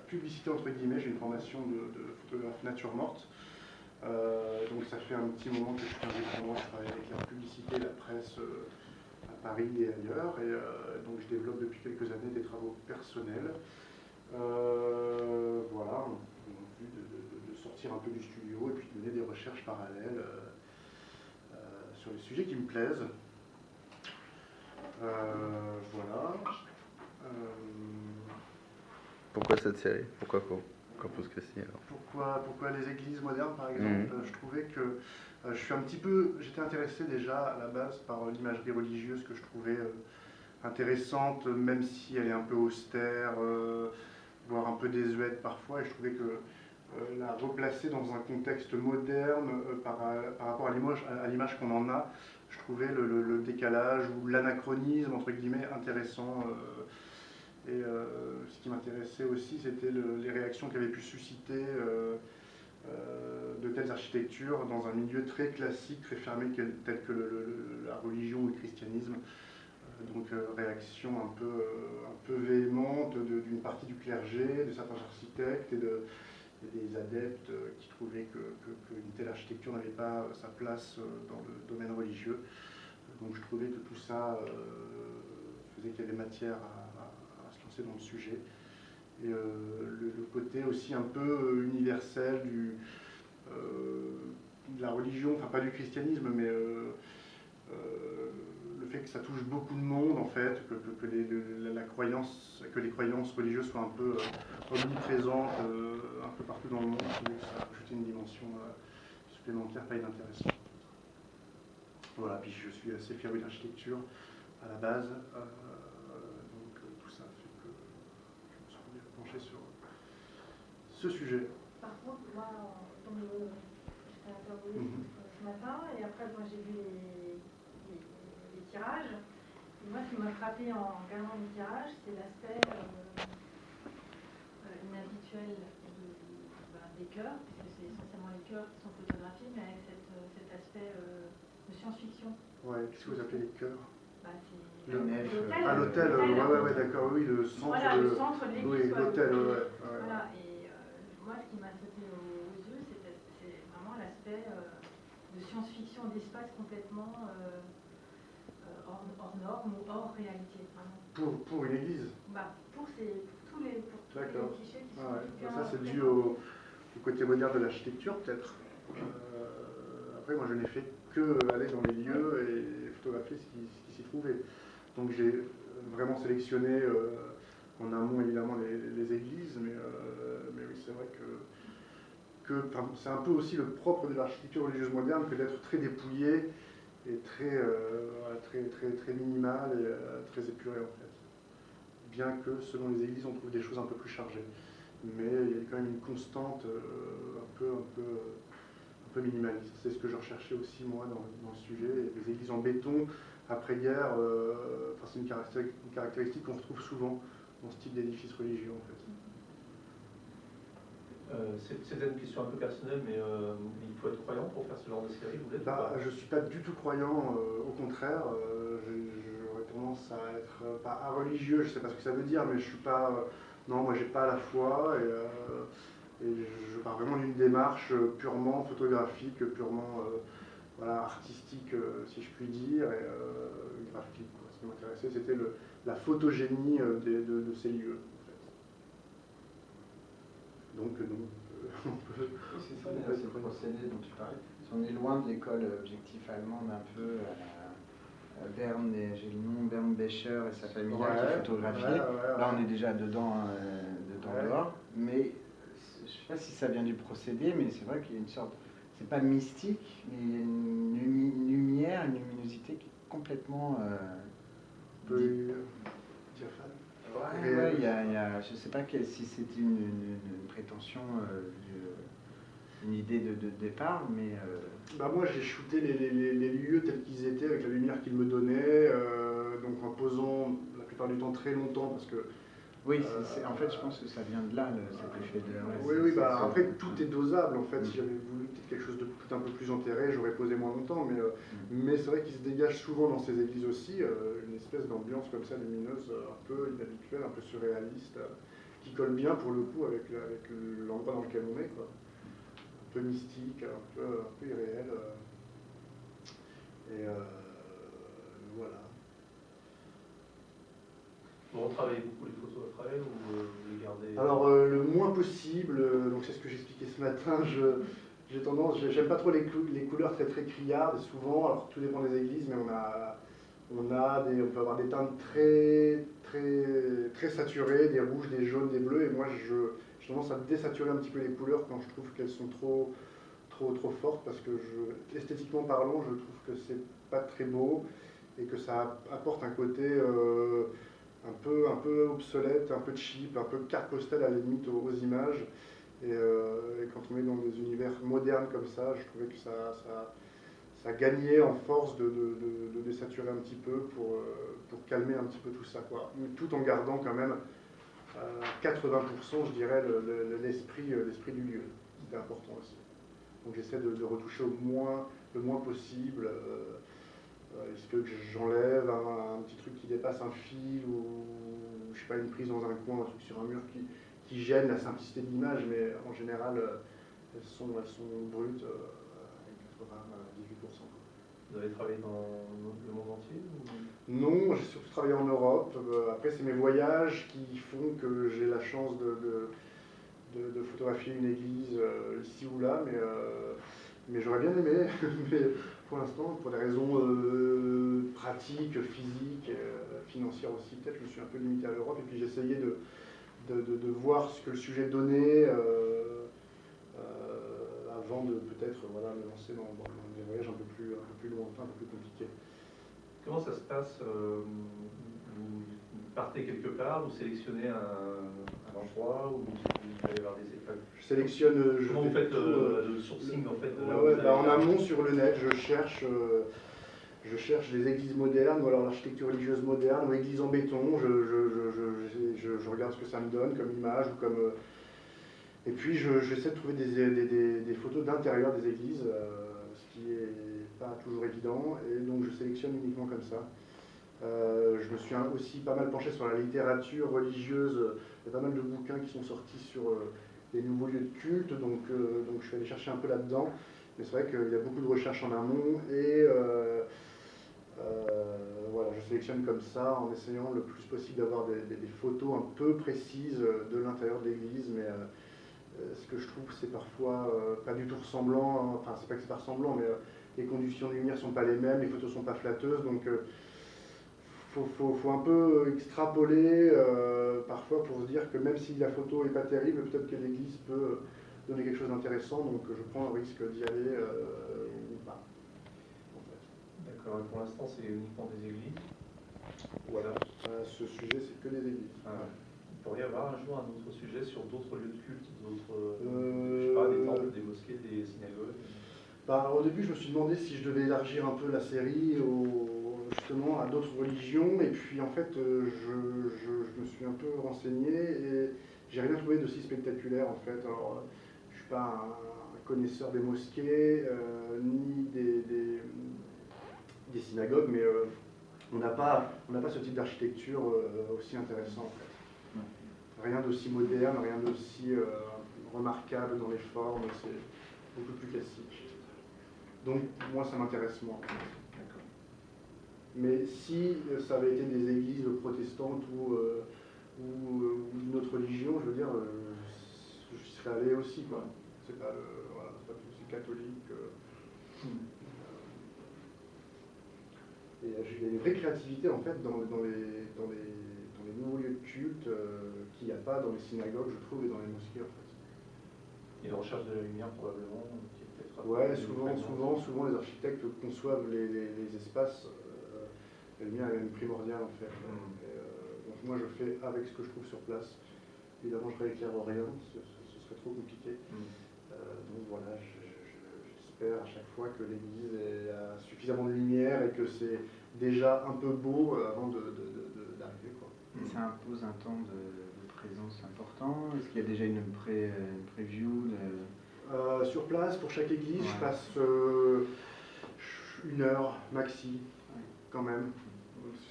publicité entre guillemets. J'ai une formation de photographe nature morte. Donc ça fait un petit moment que je suis indépendant, je travaille avec la publicité et la presse à Paris et ailleurs. Et donc je développe depuis quelques années des travaux personnels. Voilà, en vue de sortir un peu du studio et puis de mener des recherches parallèles sur les sujets qui me plaisent. Voilà. Pourquoi cette série? Pourquoi Corpus Christi alors? Pourquoi les églises modernes, par exemple? Je trouvais que j'étais intéressé déjà à la base par l'imagerie religieuse que je trouvais intéressante, même si elle est un peu austère, voire un peu désuète parfois, et je trouvais que la replacer dans un contexte moderne par rapport à l'image qu'on en a, je trouvais le décalage ou l'anachronisme, entre guillemets, intéressant. Et ce qui m'intéressait aussi, c'était les réactions qu'avaient pu susciter de telles architectures dans un milieu très classique, très fermé, tel que la religion ou le christianisme. Donc réaction un peu véhémente d'une partie du clergé, de certains architectes et des adeptes qui trouvaient qu'une telle architecture n'avait pas sa place dans le domaine religieux. Donc je trouvais que tout ça faisait qu'il y avait matière à se lancer dans le sujet. Et le côté aussi un peu universel de la religion, enfin pas du christianisme, mais le fait que ça touche beaucoup de monde en fait, que les croyances religieuses soient un peu omniprésentes un peu partout dans le monde, ça a ajouté une dimension supplémentaire pas inintéressante. Voilà, puis je suis assez féru d'architecture à la base, donc tout ça fait que je me suis penché sur ce sujet. Par contre, moi, j'étais interviewée ce matin, et après, moi, j'ai vu les tirages. Et moi, ce qui m'a frappé en regardant les tirages, c'est l'aspect inhabituel des chœurs, puisque c'est essentiellement les chœurs qui sont photographiés, mais avec cet aspect de science-fiction. Ouais, qu'est-ce que vous appelez les chœurs? L'hôtel. Ah, l'hôtel, ouais, d'accord, oui, le centre. Voilà, le centre de l'église. Oui, l'hôtel, ouais. Voilà, et moi, ce qui m'a sauté aux yeux, c'est vraiment l'aspect de science-fiction, d'espace complètement hors norme ou hors réalité. Pour une église? Pour tous les clichés qui sont ça, c'est dû au côté moderne de l'architecture, peut-être. Après, moi, je n'ai fait que aller dans les lieux et photographier ce qui s'y trouvait. Donc, j'ai vraiment sélectionné en amont, évidemment, les églises, mais oui, c'est vrai que c'est un peu aussi le propre de l'architecture religieuse moderne que d'être très dépouillé et très minimal et très épuré, en fait. Bien que, selon les églises, on trouve des choses un peu plus chargées. Mais il y a quand même une constante un peu minimaliste. C'est ce que je recherchais aussi, moi, dans le sujet. Les églises en béton, après-guerre, c'est une caractéristique qu'on retrouve souvent dans ce type d'édifice religieux, en fait. C'était une question un peu personnelle, mais il faut être croyant pour faire ce genre de série, vous l'êtes? Je ne suis pas du tout croyant, au contraire. J'aurais tendance à être, pas religieux, je ne sais pas ce que ça veut dire, mais je suis pas... non, moi j'ai pas la foi, et je pars vraiment d'une démarche purement photographique, purement artistique, si je puis dire, et graphique. Ce qui m'intéressait, c'était la photogénie de ces lieux. Donc on peut... C'est ça, c'est le procédé dont tu parlais. On est loin de l'école objectif allemande un peu à Bern, j'ai le nom, Bern Becher et sa famille qui photographie. Là on est déjà dedans dehors, mais je ne sais pas si ça vient du procédé, mais c'est vrai qu'il y a une sorte, c'est pas mystique, mais il y a une lumière, une luminosité qui est complètement diaphane. Ouais, il y a, je ne sais pas si c'était une prétention, une idée de départ, mais... moi j'ai shooté les lieux tels qu'ils étaient, avec la lumière qu'ils me donnaient, donc en posant la plupart du temps très longtemps, parce que... Oui, en fait je pense que ça vient de là, cet effet de... Oui, après tout est dosable, en fait. Si j'avais voulu peut-être quelque chose de un peu plus enterré, j'aurais posé moins longtemps, mais c'est vrai qu'il se dégage souvent dans ces églises aussi, une espèce d'ambiance comme ça lumineuse, un peu inhabituelle, un peu surréaliste, qui colle bien pour le coup avec l'endroit dans lequel on est, quoi. Un peu mystique, un peu irréel. Et voilà. Vous retravaillez beaucoup les photos après ou vous les gardez? Alors le moins possible, donc c'est ce que j'expliquais ce matin, j'ai tendance, j'aime pas trop les couleurs très très criardes, souvent, alors tout dépend des églises, mais on peut avoir des teintes très saturées, des rouges, des jaunes, des bleus, et moi j'ai tendance à désaturer un petit peu les couleurs quand je trouve qu'elles sont trop fortes, parce que esthétiquement parlant, je trouve que c'est pas très beau, et que ça apporte un côté un peu obsolète, un peu cheap, un peu carte postale à la limite aux images. Et quand on est dans des univers modernes comme ça, je trouvais que ça gagnait en force de désaturer un petit peu pour calmer un petit peu tout ça, quoi. Tout en gardant quand même 80%, je dirais, l'esprit du lieu. C'était important aussi. Donc j'essaie de retoucher le moins possible. Est-ce que j'enlève un petit truc qui dépasse un fil ou je sais pas, une prise dans un coin, un truc sur un mur qui gêne la simplicité de l'image, mais en général elles sont brutes à 98%. Vous avez travaillé dans le monde entier ou... Non, j'ai surtout travaillé en Europe. Après c'est mes voyages qui font que j'ai la chance de photographier une église ici ou là, mais j'aurais bien aimé. Mais pour l'instant, pour des raisons pratiques, physiques, financières aussi, peut-être, je me suis un peu limité à l'Europe. Et puis j'essayais de voir ce que le sujet donnait avant de peut-être me lancer dans des voyages un peu plus lointains, un peu plus compliqués. Comment ça se passe vous partez quelque part, vous sélectionnez un endroit ou vous allez voir des écoles? Je sélectionne. Comment vous faites le sourcing en fait en amont sur le net, je cherche les églises modernes ou alors l'architecture religieuse moderne ou églises en béton. Je regarde ce que ça me donne comme image ou comme. Et puis j'essaie de trouver des photos d'intérieur des églises, ce qui est pas toujours évident, et donc je sélectionne uniquement comme ça. Je me suis aussi pas mal penché sur la littérature religieuse. Il y a pas mal de bouquins qui sont sortis sur les nouveaux lieux de culte, donc je suis allé chercher un peu là-dedans. Mais c'est vrai qu'il y a beaucoup de recherches en amont et voilà, je sélectionne comme ça en essayant le plus possible d'avoir des photos un peu précises de l'intérieur de l'église, mais ce que je trouve c'est parfois pas du tout ressemblant, enfin c'est pas que c'est pas ressemblant, mais les conditions de lumière sont pas les mêmes, les photos sont pas flatteuses, donc faut un peu extrapoler parfois pour se dire que même si la photo est pas terrible, peut-être que l'église peut donner quelque chose d'intéressant, donc je prends le risque d'y aller ou pas. En fait. D'accord, pour l'instant c'est uniquement des églises. Voilà, ce sujet c'est que des églises. Il pourrait y avoir un jour un autre sujet sur d'autres lieux de culte, je sais pas, des temples, des mosquées, des synagogues. Au début je me suis demandé si je devais élargir un peu la série justement à d'autres religions, et puis en fait je me suis un peu renseigné et j'ai rien trouvé d'aussi spectaculaire en fait. Alors je suis pas un connaisseur des mosquées ni des synagogues, mais on n'a pas ce type d'architecture aussi intéressant en fait. Rien d'aussi moderne, rien d'aussi remarquable dans les formes, c'est beaucoup plus classique. Donc moi ça m'intéresse moins. Mais si ça avait été des églises protestantes ou d'une autre religion, je veux dire, j'y serais allé aussi, quoi. C'est pas c'est catholique. Et il y a une vraie créativité en fait dans les nouveaux lieux de culte qu'il n'y a pas dans les synagogues, je trouve, et dans les mosquées en fait. Et la recherche de la lumière probablement. Ouais, souvent les architectes conçoivent les espaces. La lumière est primordiale en fait. Donc moi je fais avec ce que je trouve sur place. Évidemment je rééclaire rien, ce serait trop compliqué. Donc voilà, j'espère à chaque fois que l'église a suffisamment de lumière et que c'est déjà un peu beau avant d'arriver, quoi. Et ça impose un temps de présence important. Est-ce qu'il y a déjà une preview sur place, pour chaque église, je passe 1 heure maxi, quand même.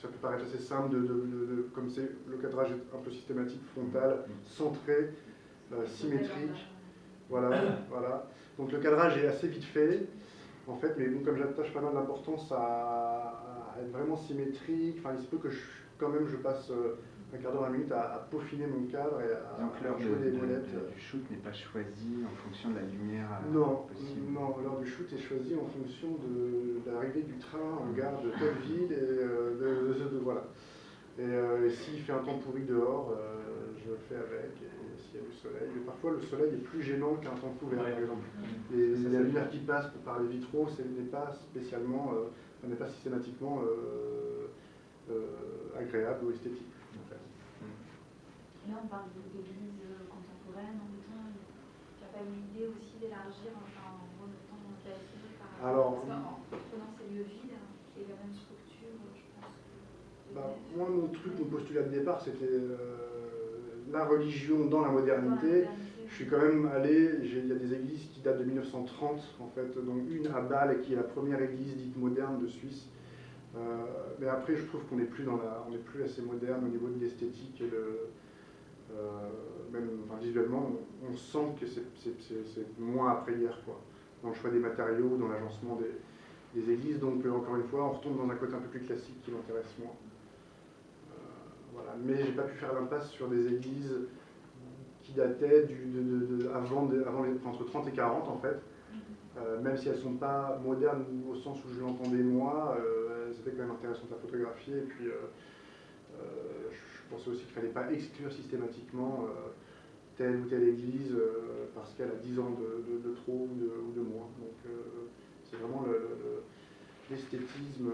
ça peut paraître assez simple, comme c'est le cadrage est un peu systématique, frontal, centré, symétrique. Voilà, voilà. Donc le cadrage est assez vite fait, en fait, mais bon, comme j'attache pas mal d'importance à être vraiment symétrique, enfin, il se peut que quand même je passe un quart d'heure, 20 minutes à peaufiner mon cadre et à jouer des molettes. Du shoot n'est pas choisi en fonction de la lumière possible. Non, l'heure du shoot est choisie en fonction de l'arrivée du train en gare de telle ville et voilà. Et s'il fait un temps pourri dehors, je le fais avec, et s'il y a du soleil. Et parfois le soleil est plus gênant qu'un temps couvert, par exemple. La lumière qui passe par les vitraux n'est pas spécialement, n'est pas systématiquement agréable ou esthétique. En fait. Et là on parle d'église contemporaine, en mettant, tu n'as pas eu l'idée aussi d'élargir, en remettant ta série par rapport, parce qu'en prenant ces lieux vides et la même structure, je pense que... Moi, mon postulat de départ, c'était la religion dans la modernité. Je suis quand même allé, il y a des églises qui datent de 1930, en fait, dont une à Bâle, qui est la première église dite moderne de Suisse. Mais après, je trouve qu'on n'est plus assez moderne au niveau de l'esthétique et même visuellement, on sent que c'est moins après-guerre, quoi, dans le choix des matériaux, dans l'agencement des églises. Donc, encore une fois, on retombe dans un côté un peu plus classique qui m'intéresse moins. Voilà. Mais j'ai pas pu faire l'impasse sur des églises qui dataient entre 30 et 40, en fait. Même si elles ne sont pas modernes au sens où je l'entendais moi, c'était quand même intéressant à photographier. Et puis, je pensais aussi qu'il ne fallait pas exclure systématiquement telle ou telle église parce qu'elle a 10 ans de trop ou de moins. Donc, c'est vraiment l'esthétisme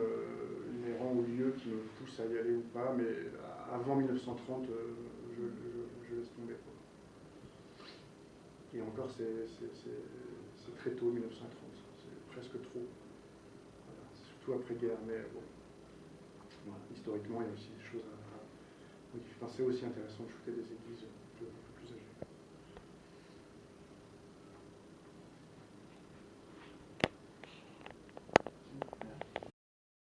inhérent au lieu qui me pousse à y aller ou pas. Mais avant 1930, je laisse tomber, quoi. Et encore, c'est très tôt, 1930, c'est presque trop. Voilà. Surtout après-guerre, mais bon. Voilà. Historiquement, il y a aussi des choses à modifier. Enfin, c'est aussi intéressant de shooter des églises.